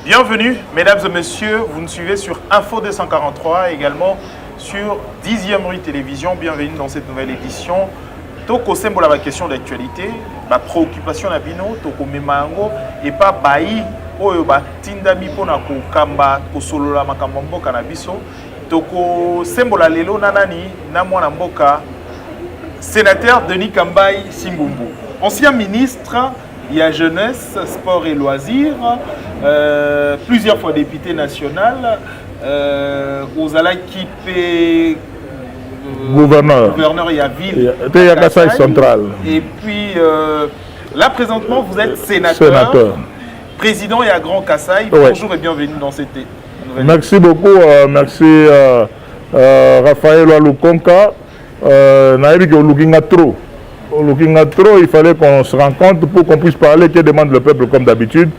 Bienvenue, mesdames et messieurs, vous nous suivez sur Info 243, également sur 10e rue Télévision. Bienvenue dans cette nouvelle édition. Toko sembola la question d'actualité, la préoccupation na bino, toko memango et pas bayi oyo ba tindami pona ko kamba ko solola makambo mboka na biso. Toko sembola lelo nanani na mwana mboka sénateur Denis Kambayi Simbumbu, ancien ministre il y a jeunesse, sport et loisirs, plusieurs fois député national, aux Alakipé gouverneur il y a ville, il y a Kassai central. Et puis là présentement vous êtes sénateur. Président et à Grand Kassai. Bonjour et bienvenue dans cette nouvelle. Merci beaucoup, merci Raphaël Walukonka. Il fallait qu'on se rencontre pour qu'on puisse parler, que demande le peuple comme d'habitude.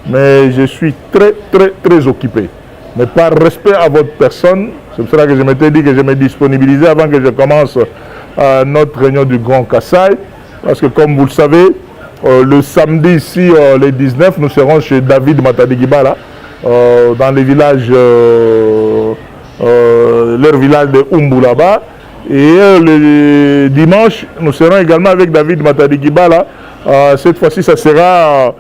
Mais je suis très occupé. Mais par respect à votre personne, c'est pour cela que je m'étais dit que je me disponibilisais avant que je commence notre réunion du Grand Kassai. Parce que comme vous le savez, le samedi ici, le 19, nous serons chez David Matadigibala, dans les villages, leur village de Umbu là-bas. Et le dimanche, nous serons également avec David Matadigibala. Cette fois-ci, ça sera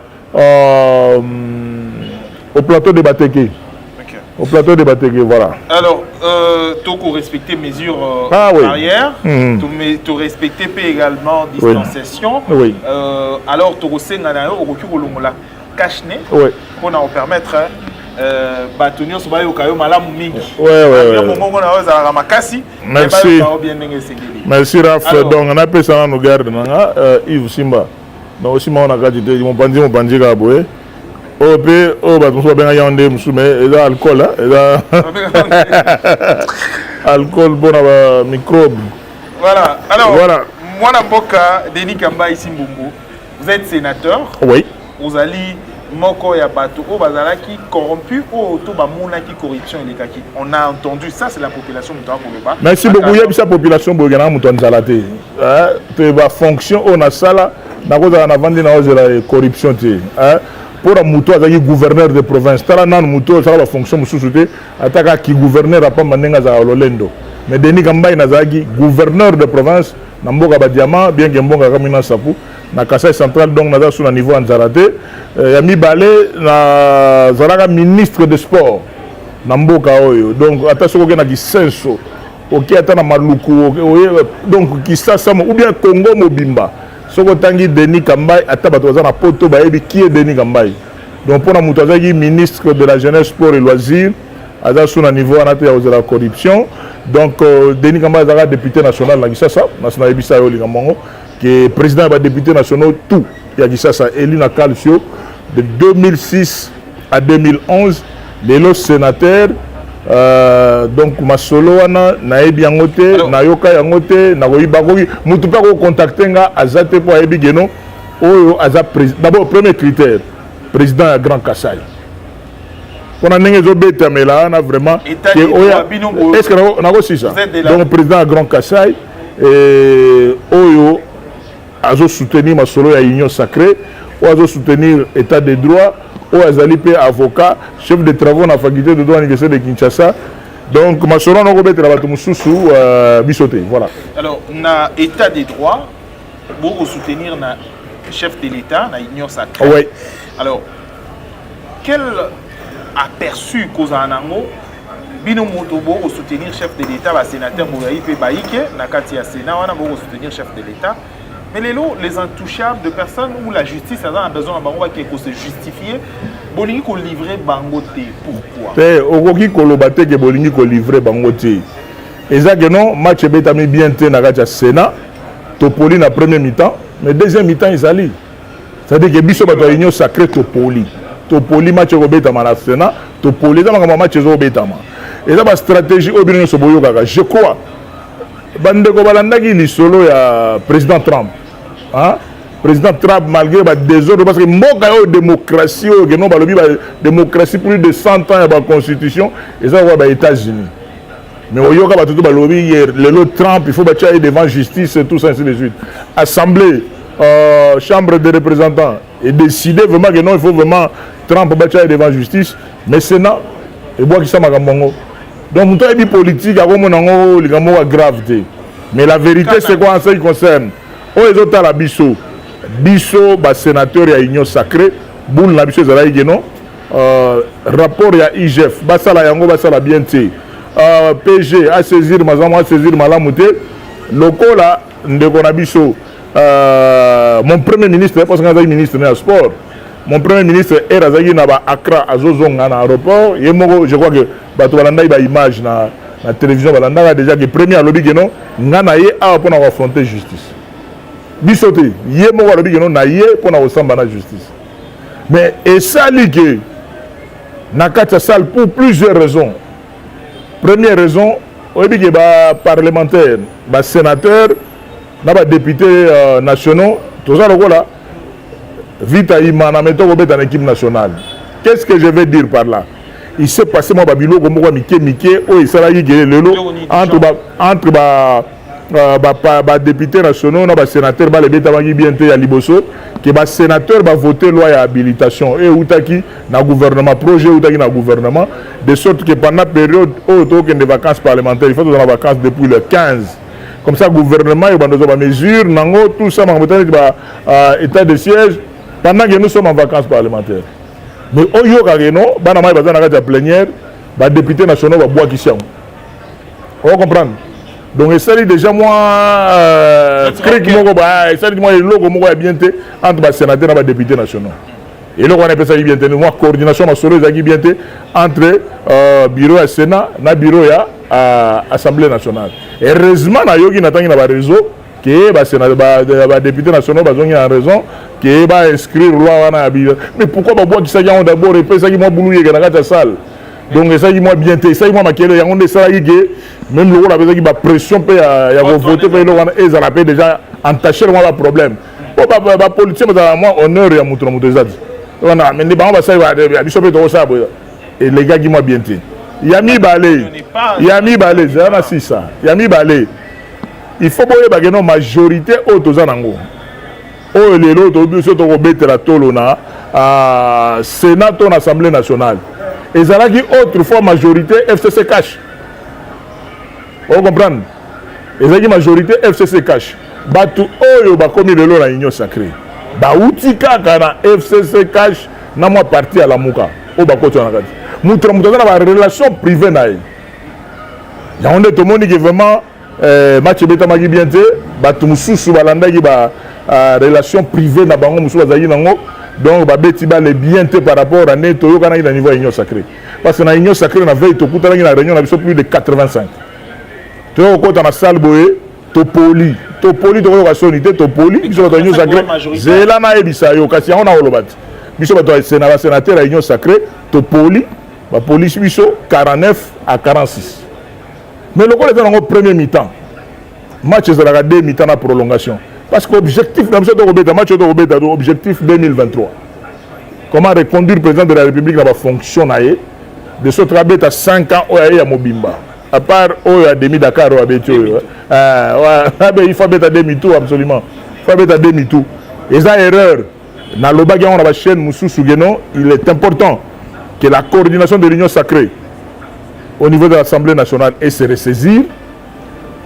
au plateau de Bateke. Okay. Au plateau de Bateke, voilà. Alors, tu respecter mesures barrières, tu respecter également distanciation. Oui. Alors, tu sais que tu as caché pour nous permettre bâtonnier sur bayo kayo malamu mingi. Merci. Merci Raf. Donc on appelle ça nous garde nanga Yves Simba. Donc aussi on a gardé mon bandit kaboué. OP o ba muso benga yande musume eza alcool eza alcool bon microbe. Voilà. Alors voilà. Moi na mboka Denis Kambayi Simbumbu. Vous êtes sénateur. Oui. Vous allez moko ya bato o bazalaki corrompu o to ba monaki corruption elekaki. On a entendu ça, c'est la population muto akoloba. Merci beaucoup. Il y a population bogana muto nzalate. Te ba fonction on a sala na ko za na vandi na ozela corruption te. Pour un muto azaki gouverneur de province. Tala nan muto ça la fonction mususu te ataka ki gouverneur apa manenga za lolendo. Mais Denis Kambayi nazaki gouverneur de province na mboka ba diamant bien que mboka kamina sapu. Na Kassai central donc naza sur le niveau Anzarate Yami Balé na zalaka ministre de sport na mboka oyo donc attention ko na kisenso OK ata na maluku donc kisasa ou bien Congo mobimba soko tangi Denis Kambayi ata bato za na poto ba yebi qui est Denis Kambayi donc pour na muto azaki ministre de la jeunesse sport et loisirs aza sur le niveau anate ya la corruption donc Denis Kambayi azaka député national na kisasa na ebisa yo lingamongo que président des députés nationaux tout il y a dit ça Elina Calcio de 2006 à 2011 les sénateurs donc masolo wana na ebi yangote na yoka yangote na koyiba koki mutu pa ko contacter nga azate po ebi geno oyo aza d'abord premier critère président à Grand Kassai on a n'engagé au bête mais là on a vraiment est-ce que on a aussi ça donc président à Grand Kassai et oyo azo soutenir ma solo ya union sacrée ou azo soutenir état de droit ou azali pe avocat chef de travaux na faculté de droit à l'université de Kinshasa donc ma solo na ko betela bato mususu bisoté voilà. Alors na état de droit pour soutenir na chef de l'état na union sacrée. Oui. Alors quel aperçu koza nango bino moto pour soutenir chef de l'état ba sénateur Bourayi pe baike na kati ya sénat wana pour soutenir chef de l'état. Mais les intouchables de personnes où la justice a besoin de se justifier, bolingi ko livrer bangote. Pourquoi? Okoki kolobate ke bolingi ko livrer bangote. Ezake non match betami bien te na kati ya Sénat, topoli na premier mi-temps, mais deuxième mi-temps ezali. C'est-à-dire que biso bato union sacrée topoli. Topoli match ko betama na Sénat, topoli za makama match zo betama. Eza ba stratégie obino so boyo kaka. Je crois bandeko balandaki lisolo ya président Trump. Président Trump malgré le désordre parce que mboka yo démocratie que non balobi démocratie plus de 100 ans ya ba constitution et ça va ba États-Unis mais oyo ka batuto balobi le Trump il faut battre devant justice et tout ça ainsi de suite assemblée chambre des représentants et décider vraiment que non, il faut vraiment Trump battre devant la justice, mais Sénat, et bois qui s'en magambango. Donc, tout est politique, à mon les gravité. Mais la vérité, c'est quoi en ce qui concerne? Les autres, la Bisso, sénateur, il y a union sacrée, boule la Bisso, il y a rapport, il y a IGF, Basala Yango, Basala Bienté, PG, à saisir, à saisir, Malamouté, locaux là, de Bisso, mon premier ministre, parce que je ministre de sport, mon premier ministre est à Accra, à Zozong, à l'aéroport, et je crois que Batoualanda a une image dans la télévision, Batoualanda a déjà que le premier lobby, Nanaye a pour affronter justice. Bissoté, Yemo lobby, Naye pour affronter la justice. Mais et ça, que Nakata Sal pour plusieurs raisons. Première raison, on dit que les parlementaires, les sénateurs, les députés nationaux, tout ça, là, vite à Imana, mettons en équipe nationale. Qu'est-ce que je vais dire par là? Il s'est passé, moi, Babilo, comme moi, Mike, oh, il s'est entre députés nationaux, les sénateurs, les bétamagis bientôt à Liboso, que les sénateurs vont voter loi et habilitation. Et Outaki, dans le gouvernement, projet Outaki dans le gouvernement, de sorte que pendant la période où il y a des vacances parlementaires, il faut dans les vacances depuis le 15. Comme ça, le gouvernement, il va nous avoir des mesures, tout ça, état de siège, pendant que nous sommes en vacances parlementaires. Mais au Yokageno, la plénière, les députés nationaux vont boire qui sont. On va comprendre. Donc, ça dit déjà, moi, ça dit moi, le logo bien entre les sénateurs et les députés nationaux. Et là, on appelle ça bien moi, coordination entre bureau et Sénat, et bureau et Assemblée nationale. Et heureusement, il y a un réseau que les députés nationaux ont raison qui va inscrire la loi. Mais pourquoi d'abord qu'il s'agit d'abord et ça qui m'a boulouillé dans la salle? Donc ça qui m'a bien été, ça qui m'a maquillé, il y a des salariés qui même le rôle avec qui va pression il y a voté pour et ça a déjà entaché le problème. Pour la politique, moi honneur et à mon tour. Mais les parents ça va ça et les gars qui m'ont bien été. Il y a mis balé, c'est ça. Il y a mis balé. Il faut que la majorité autosanango. Oh les autres surtout au la tolona Sénat ou Assemblée nationale. Et ça a dit autrefois majorité FCC cash. Vous comprenez? Et ça a dit majorité FCC cash. Batu oyo ba komi lelo na union sacrée. Ba utika kana FCC cash na moi parti à la muka. O ba koto na kati. Mutra na ba relation privée na ye. Ya on est tout le monde qui vraiment match beta magi bienté, batu mususu balanda ki ba relation privée na bango mususu bazali nango. Donc, beti ba les bienté par rapport à Neto, il y a un niveau de l'union sacrée. Parce que dans l'union sacrée, on a veillé tout dans la réunion, on a plus de 85. Tu vois, quand on a salle boé, Topoli, tu vois, la sonité, Topoli, qui sont dans l'union sacrée, c'est là, on a olobat. Biso bato sénateur à l'union sacrée, Topoli, la police biso 49 à 46. Mais le coup est dans le premier mi-temps. Match est dans la deux mi-temps de prolongation. Parce que l'objectif, objectif 2023. Comment reconduire le président de la République dans la fonction de ce travail à 5 ans à Mobimba. À part à demi-Dakar, il faut mettre à demi-tour, absolument. Il faut mettre à demi-tour. Et ça, erreur. Dans le bagage, on a la chaîne Moussou Sougeno, il est important que la coordination de l'Union sacrée au niveau de l'Assemblée nationale et se ressaisir.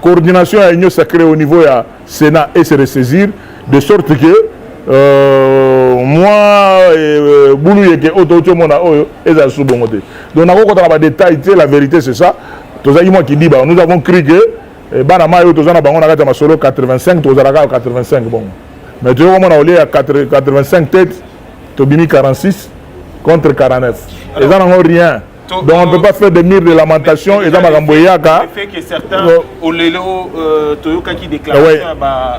Coordination à l'Union sacrée au niveau du Sénat et se ressaisir, de sorte que moi, Boulou et Oto Mona, et ça sous bon côté. Donc, on a des détails, la vérité c'est ça. Tous les gens qui disent, nous avons cru que Banama et Otozana, on a gagné solo 85, tous à 85. Bon. Mais tu vois, on a olé à 85 têtes, Tobimi 46 contre 49. Et ça n'a rien. Donc on ne peut pas faire des murs de lamentation et dans ma gamboyaka. Le fait que certains Olelo Toyoka qui déclarent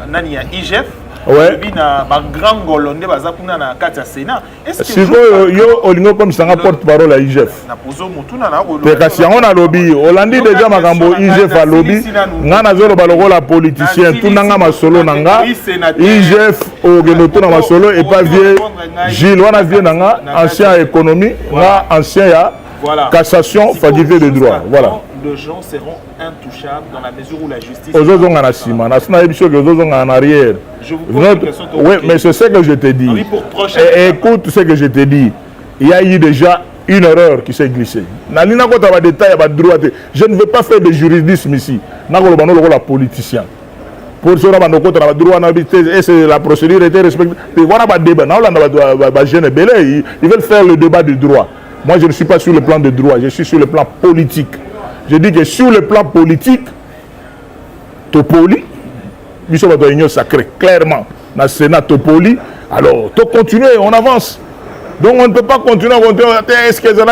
nani ya IGF oui na ba grand golonde bazakuna na kati ya Sénat. Est-ce que yo olingo comme ça porte-parole à IGF. Na pozo mutuna na te kasi on a lobby Hollandi déjà magambo IGF a lobby ngana zolo baloko la politicien tout nanga masolo nanga IGF au genoto na masolo et pas vieux Gilles on a vieux nanga ancien économie nga ancien ya voilà. Cassation, faculté de droit. Voilà. de gens seront intouchables dans la mesure où la justice... Je vous pose une question. Oui, mais c'est ce que je te dis. Oui, pour écoute ce que je te dis. Il y a eu déjà une erreur qui s'est glissée. Je ne veux pas faire de juridisme ici. Je suis un politicien. Pour cela, la procédure était respectée. Voilà le débat. Ils veulent faire le débat du droit. Moi, je ne suis pas sur le plan de droit, je suis sur le plan politique. Je dis que sur le plan politique, Topoli, nous sommes dans l'union sacrée, clairement. Dans le Sénat Topoli, alors, tu continues, on avance. Donc, on ne peut pas continuer à continuer. Est-ce que c'est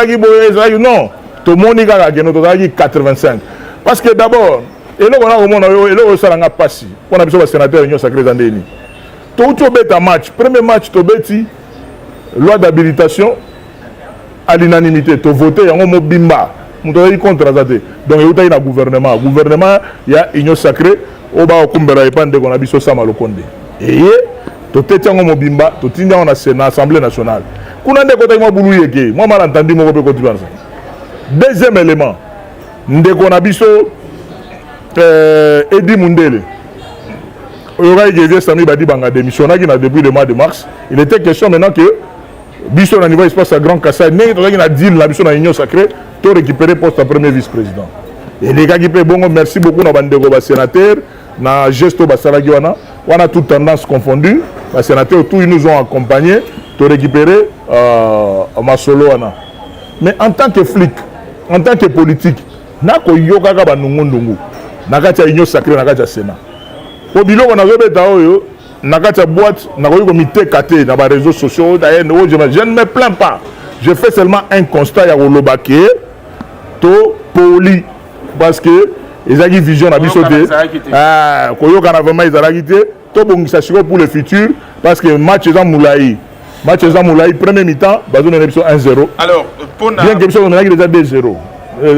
non. Tout le monde est 85. Parce que d'abord, et là, on a passé. On a besoin de sénateur l'union sacrée dans l'année. Tu as un match. Premier match, tu as loi d'habilitation. À l'unanimité, tu as voté, il y a un bimba. Tu as contre ça. Donc, il y a un gouvernement. Le gouvernement, il y a une union sacrée. Il y a un Sama Lokonde. Et tu as un bimba, tu as un assemblée nationale. Moi, je mal entendu. Deuxième élément, on a Edi Mundele. Depuis le mois de mars. Il était question maintenant que Bisson à niveau espace à Grand Kassai, il a dit la Bisson à l'Union sacrée, tu récupérer poste à premier vice-président. Et les gars qui paient bon, merci beaucoup à Bandego sénateur, na gesto Basalagiwana, on a toute tendance confondue, les sénateurs, tous ils nous ont accompagnés, tu récupérer ma solo. Mais en tant que flic, en tant que politique, nako yoga ba nungu, nakacha l'Union sacrée, nakacha Sénat. Au bilo on a vu Nakata boîte, nakoyi comité KT dans les réseaux sociaux, je ne me plains pas. Je fais seulement un constat ya Olobake, to poli parce que ils ont une vision na biso te. Ah, koyo kana vraiment ils ont quitté, to bongisa siko pour le futur parce que match est en Moulaï. Match est en Moulaï premier mi-temps, bazo na biso 1-0. Alors, pour bien que biso on a déjà 2-0.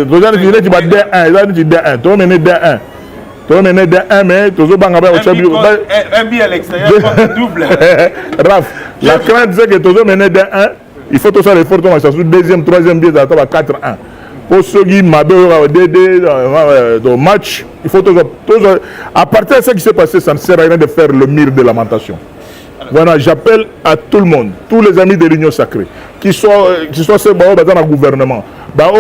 Déjà tu vas 2-1, ils ont dit 2-1, to mener 2-1. Tu as mené 1, mais tu as un but à l'extérieur, double. Raf, la crainte c'est que tu as mené 1, il faut tout ça l'effort, tu as deuxième, troisième but, tu as 4-1. Pour ceux qui m'ont dit match, il faut tout ça. À partir de ce qui s'est passé, ça ne sert à rien de faire le mur de lamentation. Voilà, j'appelle à tout le monde, tous les amis de l'Union sacrée, qui soient ceux dans le gouvernement, dans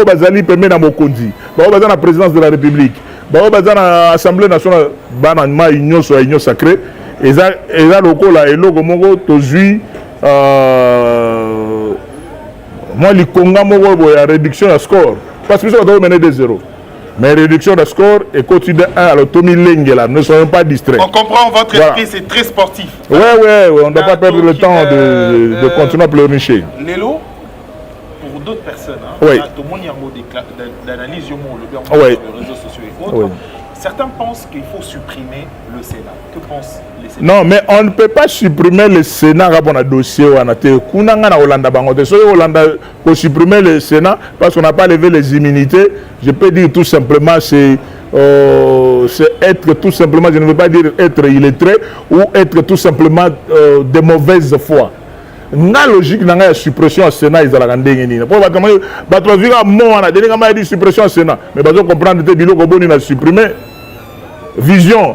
la présidence de la République, dans l'Assemblée nationale, dans l'Union sacrée, et là, moi, les Congo, la réduction de score, parce que ça va mener 2-0. Mais réduction de score et continue de 1 à l'automie Lengela. Ne soyons pas distraits. On comprend votre esprit, c'est très sportif. Oui, on ne doit pas perdre le temps de continuer à pleurnicher. Lélo, pour d'autres personnes, oui. Tout le monde y a un mot d'analyse, sur les réseaux sociaux et autres. Oui. Certains pensent qu'il faut supprimer le Sénat. Que pensent les Sénateurs? Non, mais on ne peut pas supprimer le Sénat quand on a dossier. Pour supprimer le Sénat, parce qu'on n'a pas levé les immunités, je peux dire tout simplement, c'est être tout simplement, je ne veux pas dire être illettré, ou être tout simplement de mauvaise foi. La logique dans la suppression au Sénat, ils ont la suppression au Sénat. Mais ils comprendre que ils ont supprimé. Vision,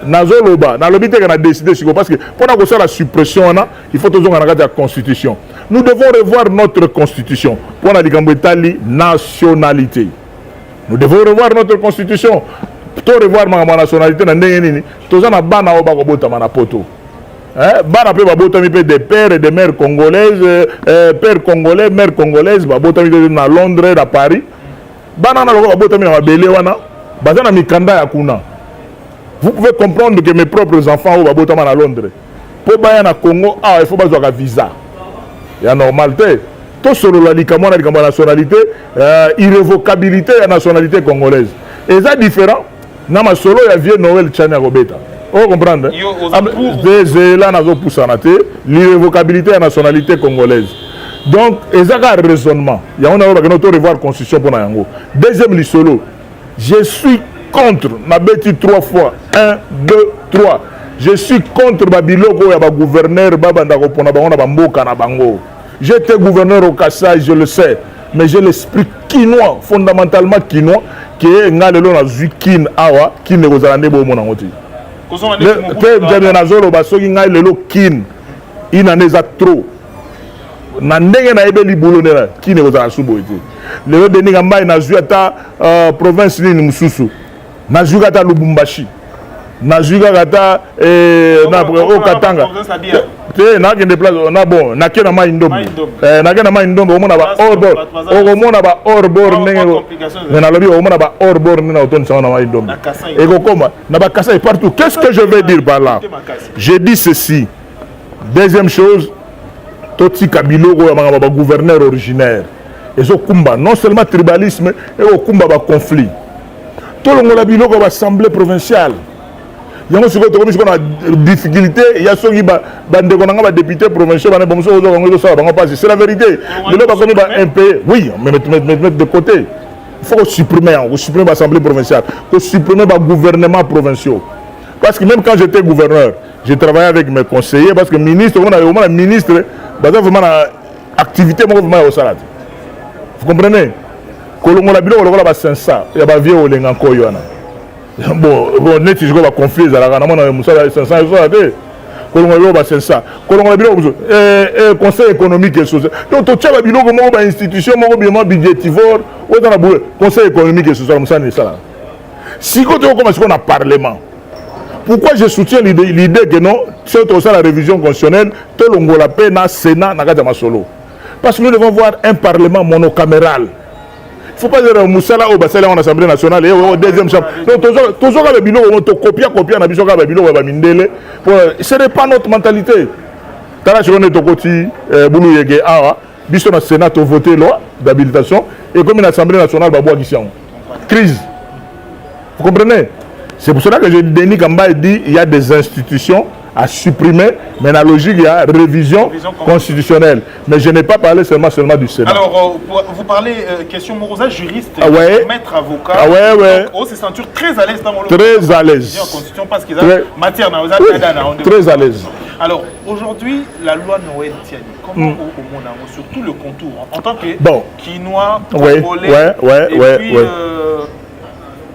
Nazoloba, dans le but qu'on a décidé, parce que pour faire la suppression, il faut toujours regarder la Constitution. Nous devons revoir notre Constitution pour la nationalité. Nous devons revoir notre Constitution pour revoir ma nationalité. Tous les des pères et des mères congolaises, pères congolais, mères congolaises, à Londres, à Paris. Vous pouvez comprendre que mes propres enfants sont à Londres. Pour aller à Congo, il faut avoir un visa. Il y a normalité. Tout sur la nationalité, irrévocabilité de la nationalité congolaise. Et c'est différent. Dans ma solo, il y a vieux Noël Tchania Robeta. Vous comprenez? L'irrévocabilité de la nationalité congolaise. Donc, il y a un raisonnement. Il y a un revoir la constitution pour nous. Deuxième solo, je suis contre, ma bêtise 3 fois, 1, 2, 3. Je suis contre Babiloko et gouverneur Babandako Ponabanga Bamboka Nabango. J'étais gouverneur au Kassai, je le sais. mais j'ai l'esprit quinois, fondamentalement quinois, qui est ngalelo na zui kin awa, kin ne kozalande bo mona ngoti. Te nazolo basoki ngalelo kin, inaneza trop. Na ndenge na ebe libulu nela, kin ne kozala subo ete. Lelo deni ngamba na zui ata province ni mususu. Na zui ata Lubumbashi. Na zui ata na Katanga. Na kende place na bon na kena mai ndombo na kena mai ndombo omona ba orbor omona ba orbor ndenge na lobi omona ba orbor na oton sa na mai ndombo et kokoma na ba kasa partout. Qu'est-ce que je vais dire par là? J'ai dit ceci. Deuxième chose, toti kabilo ko manga ba gouverneur originaire et kumba non seulement tribalisme et kumba ba conflit. Tout le monde a biloko ba assemblée provinciale. Il y a une difficulté, il y a ceux qui ont des députés provinciaux, c'est la vérité. Le MP, oui, mais mettre de côté. Il faut supprimer l'Assemblée provinciale, il faut supprimer le gouvernement provincial. Parce que même quand j'étais gouverneur, j'ai travaillé avec mes conseillers, parce que ministre, on a ministre, vraiment activité, au salade. Vous comprenez? Kolongo la bilo, on a 500, il y a vieux Olenga Koyana. Bon, net is go ba conflit za la na musala 500 euros ate kolongo ba 500 kolongo bilo conseil économique et social donc to tchaba bilo ko mo ba institution mo bien budgétivore o dans la boule conseil économique et social musala ni ça si ko to comme on a parlement pourquoi je soutiens l'idée que non c'est tout ça la révision constitutionnelle to longo la paix na sénat na kata masolo parce que nous devons voir un parlement monocaméral. Il ne faut pas dire que Moussala au Bassala en Assemblée nationale et au deuxième chambre. Donc, toujours le bilan, on te copie, on a besoin de bilan, on va mindele. Ce n'est pas notre mentalité. Tala je connais ton côté, Boulou Yege, Awa, Bisson au Sénat a voté loi d'habilitation et comme une Assemblée nationale, Babou Aguission. Crise. Vous comprenez? C'est pour cela que je dénie Kamba dit il y a des institutions à supprimer, mais la logique, il y a révision constitutionnelle. Mais je n'ai pas parlé seulement du Sénat. Alors, vous parlez question Morosa, juriste, maître avocat. Ah ouais, ouais. Donc, c'est ceinture très à l'aise dans mon très à l'aise. Constitution parce qu'ils ont matière dans très à l'aise. Alors, aujourd'hui, la loi Noël Tiani, comment au monde, surtout le contour, en tant que Quinois, Congolais, et puis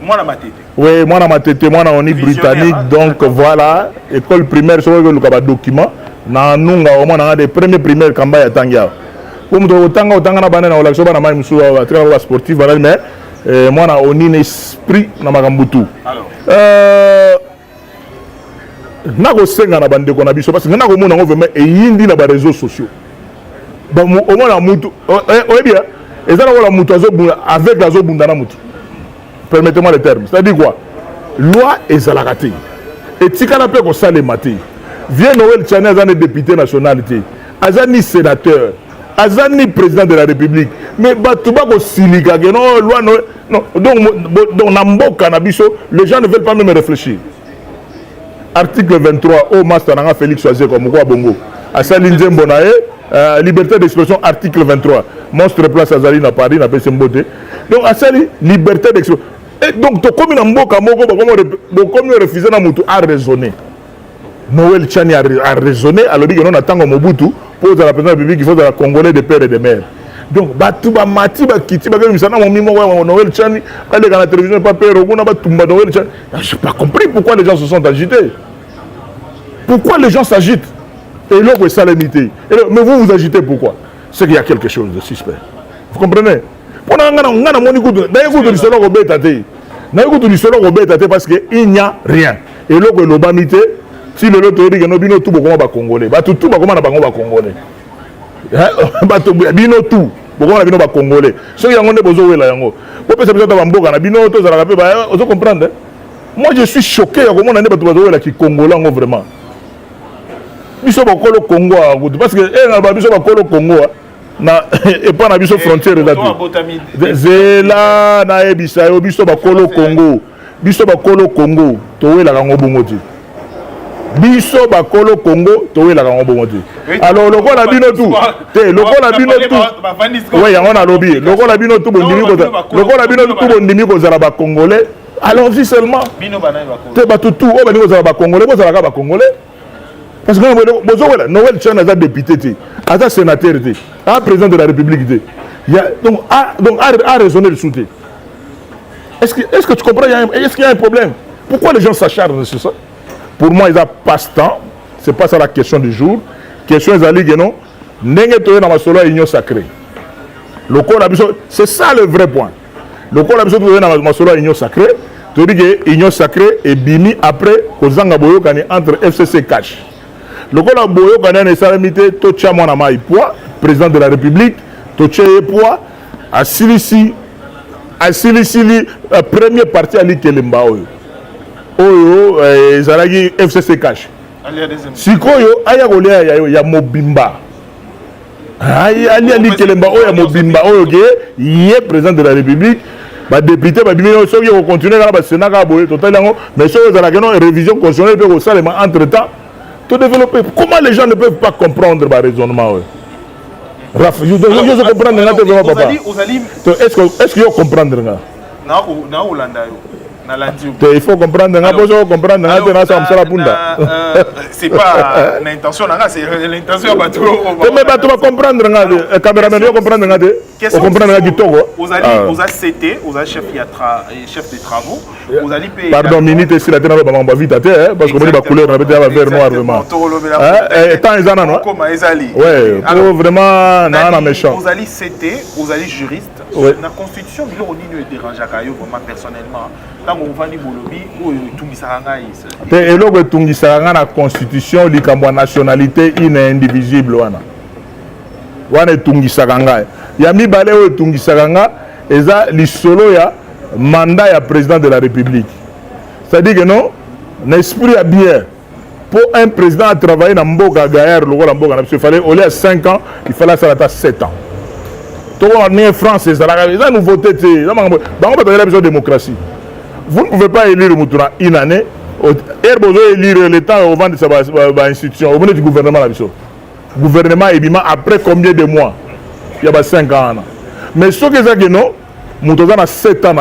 moi la matete. Oui, moi na tête, moi on est britannique, donc voilà, école primaire, c'est le document. Na nunga au moins on a des premiers primaires kamba ya tangia. Comme to tanga na bana na olaction bana mai musu wa très sportif voilà mais moi na on un esprit na makambutu. Alors na ko senga na bande ko na biso parce que na ko mona ngo vraiment et yindi na ba réseaux sociaux. Ba au moins na mutu bien et ça la mutu avec la zo bunda na mutu. Permettez-moi le terme. C'est-à-dire quoi? Loi et zalakati. Et tikana pe ko sale maté. Vient Noël Tiani azani député nationalité. Azani sénateur. Azani président de la République. Mais batuba ko silika que non loi non donc namboka na biso, les gens ne veulent pas même réfléchir. Article 23 au master nanga Félix Choisé comme quoi bongo. Asali nzembo na liberté d'expression article 23. Monstre place Azali na Paris na Pessembote. Donc asali liberté d'expression. Et donc, comme il mboka moko, comme il refusé na mutu à raisonner. Noël Tiani a raisonné, alors que nous attendons Mobutu pour la présidence de la République, il faut de la Congolais, des pères et des mères. Donc, Batouba Mati, Bakiti, Noël Tiani, aller dans la télévision, pas peur, Noël Tiani. Je n'ai pas compris pourquoi les gens se sont agités. Pourquoi les gens s'agitent? Et l'autre est salinité. Mais vous vous agitez pourquoi? C'est qu'il y a quelque chose de suspect. Vous comprenez? Parce qu'il n'y a rien. Et là, l'obamité, si le lot dit que nous bino tout beaucoup va congolais, bah tout va comment va congolais. Bah tout bino tout, beaucoup va bino va congolais. Ceux qui ont des besoins là yango. Vous pouvez savoir que mboka na bino tout ça la rappeler, bah vous comprenez? Moi je suis choqué à comment on a des besoins là qui congolais vraiment. Biso ba kolo Congo parce que na biso ba kolo Congo na et pas na biso frontière là zela na ebisa yo biso ba kolo Congo to wela ka ngobongoti biso ba kolo Congo to wela ka ngobongoti alors lokola bino tout te lokola bino tout ouais yango na lobby lokola bino tout bondimi ko zala ba congolais allons-y seulement te ba tout o ba ni ko zala ba congolais ko zala ka ba congolais. Parce que Noël Tiani a député, a sénateur, a président de la République. Donc, à raisonner le soutien. Est-ce que tu comprends? Est-ce qu'il y a un problème? Pourquoi les gens s'acharnent sur ça? Pour moi, ils n'ont pas ce temps. Ce n'est pas ça la question du jour. Question est allée que non. Dans ma solo union sacrée. C'est ça le vrai point. Le corps a besoin de dans ma solo union sacrée. Tu dis que union sacrée est bimi après Kozanga Boyo entre FCC Cash. Le corps a Boyo Kani est salamité, Tocha Monama Ipoa, président de la République, Tocha Ipoa, à Silisi, premier parti à l'Ikelemba. Oyo, Zalagi FCC Cash. Sikoyo, Ayagolia, ya Mobimba. Ali Kelemba, Oya Mobimba, Oyo, il est président de la République. Les députés vont continuer à la Sénat, mais si vous avez une révision constitutionnelle, vous allez entre-temps tout développer. Comment les gens ne peuvent pas comprendre le raisonnement? Raph, je comprends. Est-ce qu'ils vont comprendre? Il faut comprendre. C'est pas l'intention, c'est l'intention. Mais tu vas comprendre. Le caméraman va comprendre. Vous allez CT, vous allez chef de travaux. Vous allez payer. Pardon, minute ici, la dernière fois, on va vite parce que la couleur, on va vert noir vraiment. Tant ils en ont. Oui, vraiment, méchant. Vous allez CT, vous allez juriste. La constitution, on ne dérange pas personnellement. Quand on va dire et là, la constitution, la nationalité indivisible. Il y a mis balé au Tungisaranga et ça, l'isolo ya mandat ya président de la République. C'est-à-dire que non, l'esprit a bien. Pour un président à travailler dans Mboga Gaïar, il fallait au lieu de 5 ans, il fallait s'arrêter à 7 ans. Tout le monde en France, c'est ça. Ils ont voté. Dans la démocratie. Vous ne pouvez pas élire Moutoura une année. Et vous élire l'État au vent de sa institution. Au niveau du gouvernement. Le gouvernement est après combien de mois? Il y a 5 ans. Mais ce que c'est que non, Moutoura a 7 ans.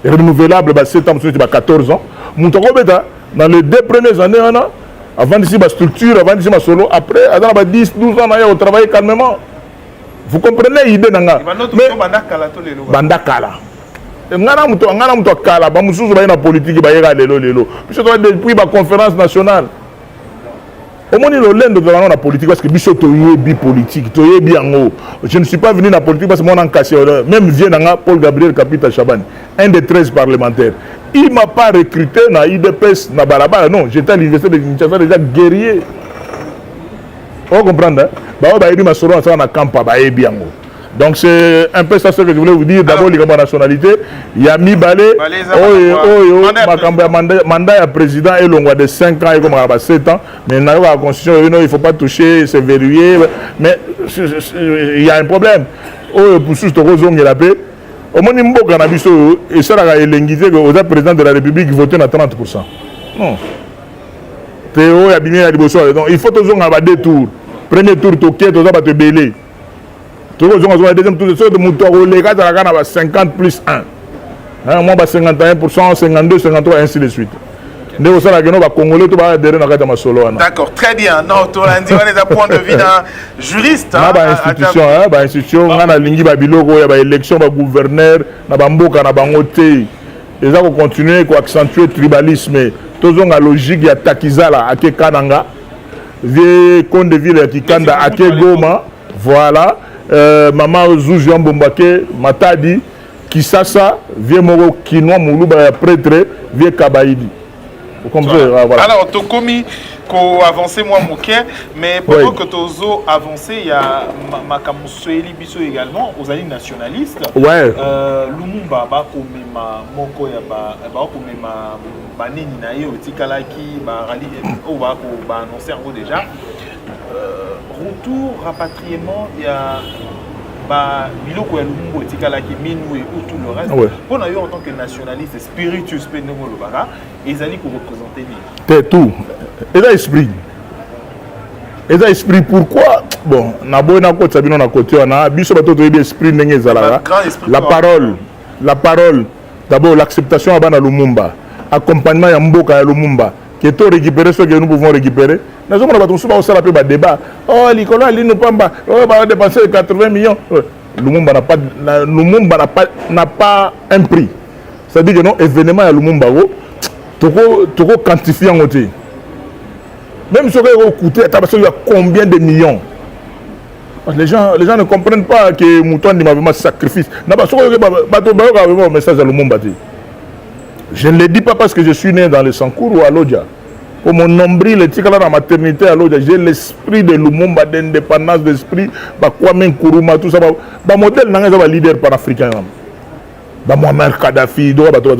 Renouvelable, 7 ans, 14 ans. Moutoura, dans les 2 premières années, avant d'ici ma structure, avant d'ici ma solo, après, dans 10, 12 ans, on travaille calmement. Vous comprenez l'idée? Mais Bandakala. Ngana muto kala ba mususu ba na politique ba yera lelo biso to depuis ba conférence nationale omoni lo lendo de la politique parce que biso to yebi politique to yebi yango. Je ne suis pas venu na politique parce que mon encassé même vient nga Paul Gabriel Kapita Chaban, un des 13 parlementaires. Il m'a pas recruté na IDPS na balabala, non, j'étais à l'université de Kinshasa déjà guerrier. Vous comprenez? Bah ba yedi masoro na campa ba yebi yango. Donc c'est un peu ça ce que je voulais vous dire. D'abord, les nationalité, il y a mis balé, mandat à président et l'on de 5 ans et comme 7 ans. Mais dans la constitution, il ne faut pas toucher, c'est verrouillé. Mais il y a un problème. Pour ce que vous avez fait, au moins, et ça a l'élinguisé que vous êtes président de la République voté à 30%. Non. Théo, il faut que vous ayez 2 tours. Premier tour, tu as te belé. Deuxième tour de ce de 50 plus 1. Moi, 51%, 52, 53, ainsi de suite. D'accord, très bien. Non, tu as dit un point de vue d'un juriste. Institution, on a l'élection, gouverneur, ils ont continué à accentuer le tribalisme. Tous ont la logique, il y a Takizala, à Kekananga, vieux compte de ville à Kikanda, à Kegoma, voilà. Maman Zouzouan Bombake, Matadi, Kisasa, vieux Moro Kinoa, Moulouba, prêtre, vieux Kabaïdi. Vous comprenez? Voilà. Alors, tu as commis qu'on avance moi, mais pendant que tu as avancé, il y a Makamoussoeli Bisso également, aux alliés nationalistes. Ouais. Lumumba, Bakomema, Moko, Bakomema, Baneninae, Otikalaki, Barali, Obako, annoncé en gros déjà. Retour, rapatriement, il y a Biloko et Lumumbo, Tikalaki, Minou et tout le reste. On a eu en tant que nationaliste, spiritus, ils allaient pour représenter lui. C'est tout. Et là, esprit. Et là, esprit, pourquoi? Bon, on a côté, on a esprit, la parole, d'abord l'acceptation à Lumumba, accompagnement à Mboka à Lumumba, que tu récupérer ce que nous pouvons récupérer. Nous avons un débat. Oh, Nicolas, il nous va dépenser 80 millions. Lumumba n'a pas un prix. C'est-à-dire que nos événements à Lumumba, tu peux quantifier en côté. Même si on a coûté, il y a combien de millions? Les gens ne comprennent pas que Mouton dit vraiment sacrifice. Un message à Lumumba. Je ne le dis pas parce que je suis né dans le Sankour ou à Lodja. Pour mon nombril, dans la maternité à Lodja, j'ai l'esprit de Lumumba, d'indépendance d'esprit, Kwame Nkrumah, tout ça. Le modèle est un leader panafricain. Muammar Kadhafi,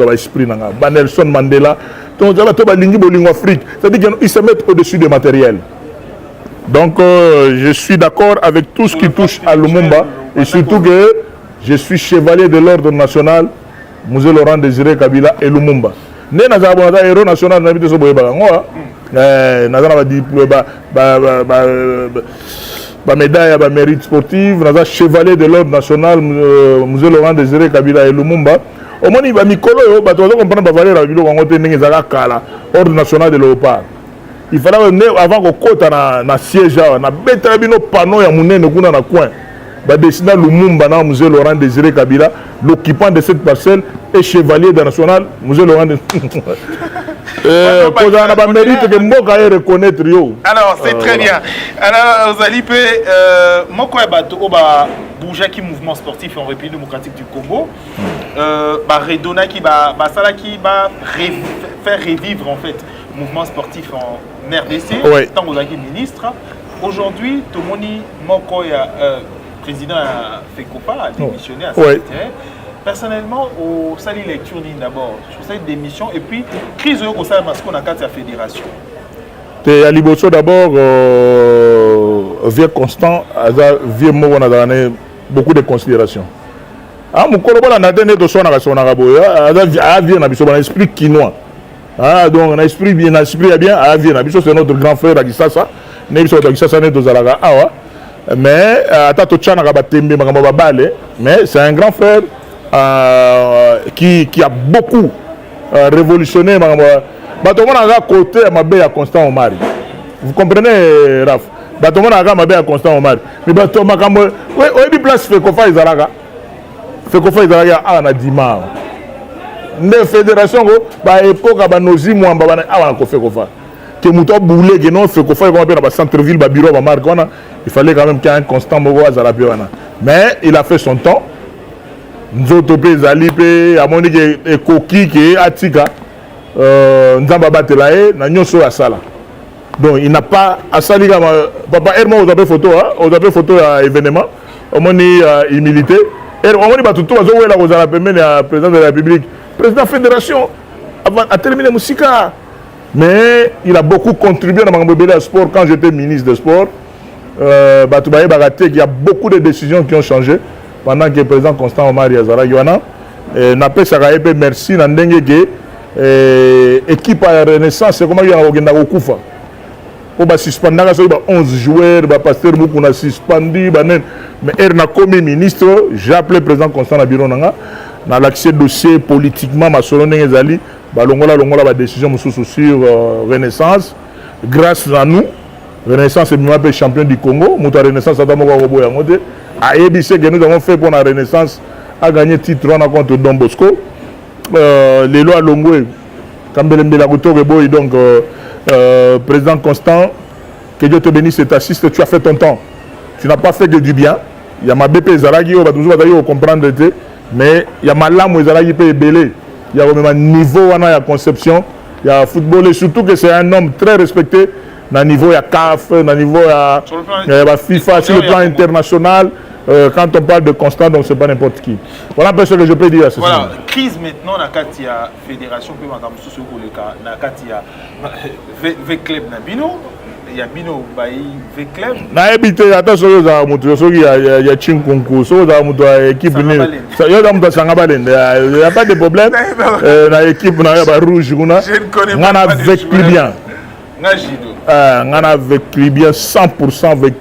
l'esprit Nelson Mandela. C'est-à-dire qu'ils se mettent au-dessus du matériel. Donc, je suis d'accord avec tout ce qui touche à Lumumba et surtout que je suis chevalier de l'ordre national, Mzee Laurent Désiré Kabila et Lumumba. Né dans un héros national, nous avons médaille à mérite sportif, nous avons chevalier de l'ordre national, Mzee Laurent Désiré Kabila et Lumumba. Au moins, il y a Mikolo, il faut comprendre l'ordre national de léopard. Il fallait avant qu'on côte na siège na beta bino panneau ya munene kuna na coin ba dessiner Lumumba na Mzee Laurent Désiré Kabila, l'occupant de cette parcelle est chevalier de national Mzee Laurent mérite que mboka reconnaître yo. Alors c'est très bien. Alors vous allez moko bato oba bouger qui mouvement sportif en République démocratique du Congo redonna qui sala qui faire revivre en fait mouvement sportif en RDC, tant que vous avez ministre. Aujourd'hui, tout le monde président FECOPA a démissionné à cette personnellement, au sali lecture d'abord, sur cette démission et puis crise au sein de la fédération. À Liboso d'abord, vieux constant, vieux mot, on a donné beaucoup de considération. Ah, mon collègue, on a donné de son esprit quinois. Ah, donc on a esprit bien, c'est notre grand frère Agisasa. Mais c'est un grand frère qui a beaucoup révolutionné. Côté à Constant Omar. Vous comprenez, Raph? À Constant Omar. Mais place Fekofa Izaraga. Fekofa Izaraga a Dima. La fédération, l'époque, nozi mwamba a Fekofa. Que Mouto Boulé, que non Fekofa, centre-ville, bureau, il fallait quand même qu'il y ait un constant Mogo à Zarapiwana. Mais il a fait son temps. Nzotope Zalipe, Amonique et Koki, qui est Atika, Nzamba Batelae, Nanyoso Asala. Donc il n'a pas Asali Papa Herman, vous avez photo, à événement, Omoni il militait. Et Omoni Batuto, vous avez le président de la République, président de la fédération, avant à terminer Moussika. Mais il a beaucoup contribué dans le sport quand j'étais ministre des Sports. Il y a beaucoup de décisions qui ont changé pendant que le président Constant Omar Yazara Yoana n'a pas fait merci dans l'équipe à la Renaissance. C'est comme il y a un Okufa. On a suspendu 11 joueurs, Pasteur Moukou a suspendu. Mais il a commis ministre, j'ai appelé le président Constant Nabironanga dans l'accès dossier politiquement, ma solonne Ezali. La décision sur Renaissance. Grâce à nous, Renaissance est champion du Congo. Mouta Renaissance a que nous avons fait pour la Renaissance a gagné le titre contre Don Bosco. Les lois Longwe, donc président Constant, que Dieu te bénisse et t'assiste, tu as fait ton temps. Tu n'as pas fait que du bien. Il y a ma BP Zaragi, on va toujours comprendre, mais il y a ma lame où Zaragi peut belé. Il y a même un niveau, il y a conception, il y a football et surtout que c'est un homme très respecté. Dans le niveau, il y a CAF, dans le niveau, il y a FIFA, sur le plan international. Quand on parle de Constant, donc ce n'est pas n'importe qui. Voilà un peu ce que je peux dire à ce voilà, crise maintenant, dans la fédération, dans la V-Club Nabino. Il y a Bino V-Club. Na habité attention à moto il y a Chinkonko so da moto équipe ni yo da moto Sangabalende il y a pas de problème na équipe na ba rouge kuna ngana avec Libyen ngana avec Libyen 100% avec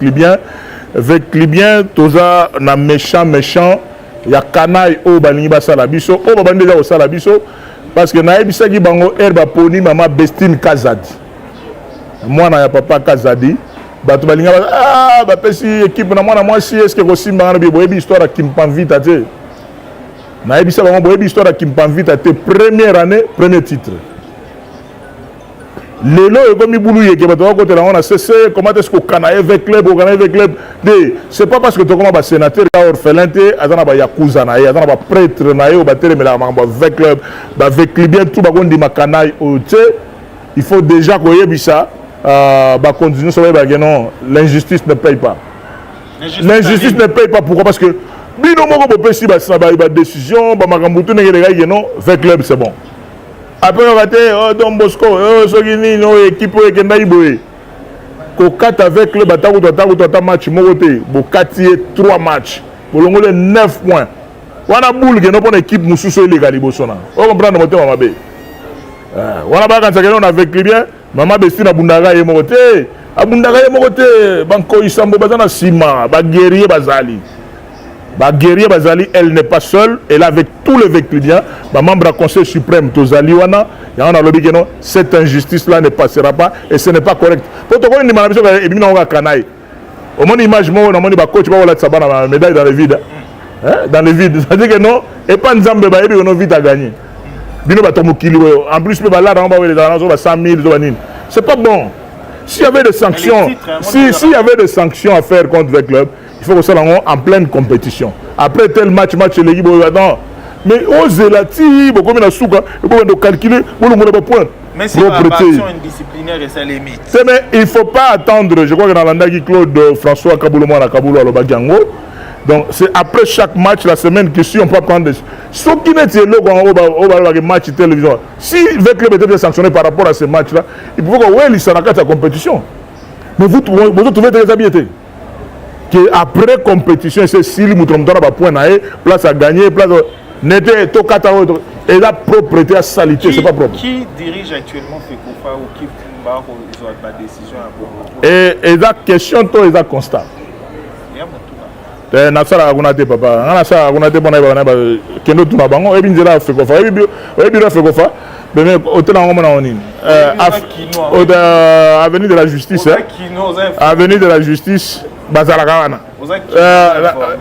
Libyen toza na méchant il y a canaille au balingi basala biso o babandi za osala biso parce que naebisaki bango herbe poni mama Bestine Kazadi mwana ya papa Kazadi bato balinga bapesi équipe na mwana mwasi est-ce que kosimba ngana bi boyebi histoire ya Kimpamvita te naebisa bango boyebi histoire ya Kimpamvita te première année premier titre lelo ekomi bulu yeke bato bakotela ngo na CC comment est-ce que kanaye avec club de c'est pas parce que tokoma ba sénateur ya orphelin te azana ba yakuza na ye azana ba prêtre na ye o batelemela makambo avec club ba avec bien tout bakondi makanayi o te il faut déjà koyebisa ba continuer ça va non l'injustice ne paye pas l'injustice ne paye pas pourquoi parce que bino moko bopesi ba décision ba makambo tout ngeli non avec club c'est bon. Après on va dire Don Bosco sokini no équipe ekenda iboye ko kat avec le bataku to match mokote bo katie 3 matchs pour longole 9 points wana boule que no pour équipe mususu eleka liboso na o comprendre moto mabe wana ba kan sakelo na avec bien mama Bestina bundaka ye mokote abundaka ye mokote banko isambo bazana sima ba guerrier bazali. Guerrier Bazali, elle n'est pas seule, elle est avec tous les Véclidiens, membre du Conseil suprême, Tozaliwana, il y a un lobby qui dit cette injustice-là ne passera pas et ce n'est pas correct. Pour te dire, il y a un canaille. Au moins, l'image, on a un coach qui a une médaille dans le vide. Dans le vide. C'est-à-dire que non, et pas un Zambé, on a vite à gagner. En plus, on a 100 000, c'est pas bon. S'il y avait des sanctions, s'il y avait des sanctions à faire contre le club, il faut que ça soit en pleine compétition. Après tel match, l'équipe attend. Mais osez la tirer, beaucoup de souka, beaucoup de calculer, beaucoup de points. Mais c'est une action indisciplinaire et ça limite. Mais il ne faut pas attendre. Je crois que dans l'andagi Claude François Kaboulou à Kaboulou à l'Obagango. Donc c'est après chaque match la semaine que si on peut prendre des. Ce qui n'est pas le match télévision. Si le club était sanctionné par rapport à ce match-là, il faut que ça n'a qu'à la compétition. Mais vous trouvez très habileté. Après compétition, c'est si le mouton a point place à gagner, place n'était tout et la propriété à salité, c'est pas propre. Qui dirige actuellement FECOFA ou qui prend la décision à et la question, et la constat. Nasara agunate papa, Nasara agunate bona kendo tuna bango ebi nzela FECOFA ebi FECOFA mais hôtel en moment on avenue de la justice avenue de la justice bazala kawana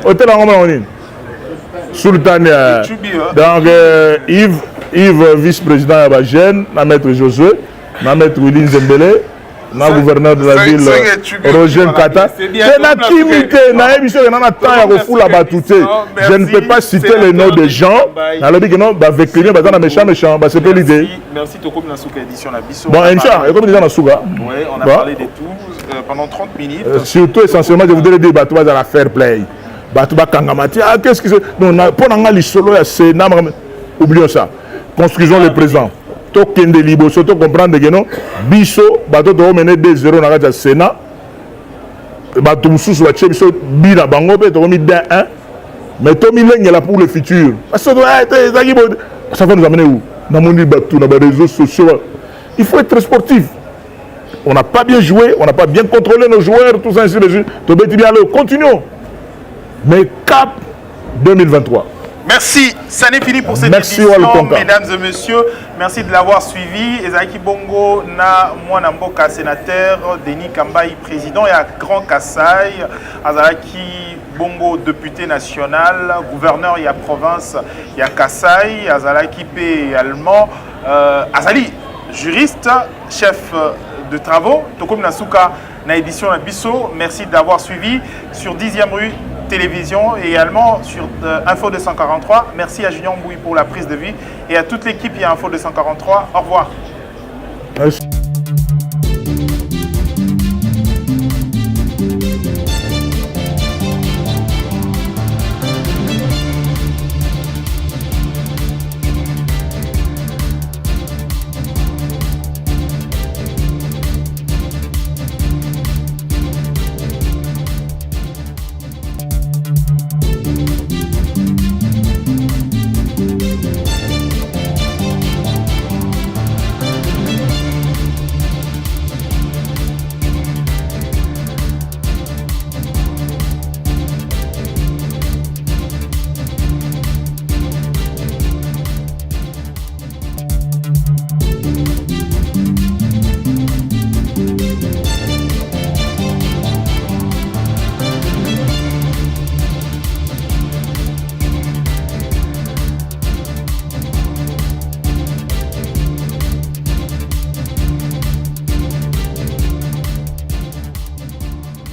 hôtel en moment on Sultan donc Yves vice-président de Jeune na maître Josué na maître Willy Zembele na gouverneur de la ville Roger Kata je ne peux pas citer les noms des gens avec méchant c'est pas l'idée. Merci Toko Nasuka édition la biso. Bon Incha, comme disant Nasuka. Oui, on a parlé de tout pendant 30 minutes. Surtout essentiellement je voudrais dire Batouba dans la fair play. Batouba Kangamati, qu'est-ce que c'est? Non, pour n'anga solo ya Sénat, oublions ça. Construisons le présent. Token de libo, surtout comprendre que non, biso, bateau doit mener 2-0 dans le Sénat. Bateau moussous, bateau biso, bina bango, bateau mis 1-1. Mais Tommy Leng est là pour le futur. Ça va nous amener où? Dans mon bateau, dans les réseaux sociaux. Il faut être sportif. On n'a pas bien joué, on n'a pas bien contrôlé nos joueurs, tout ça, ainsi de suite. Continuons. Mais cap 2023. Merci, ça n'est fini pour cette édition, mesdames et messieurs. Merci de l'avoir suivi. Ezaki Bongo, na Mwanamboka, sénateur, Denis Kambaï, président, et à Grand Kassai, Azalaki Bongo, député national, gouverneur, il y a province, il y a Kassai, Azalaki P allemand, Azali, juriste, chef de travaux, Tokom Nasuka, na édition la Bisso. Merci d'avoir suivi sur 10e rue télévision et également sur Info 243. Merci à Junior Mbouy pour la prise de vue et à toute l'équipe et à Info 243. Au revoir. Merci.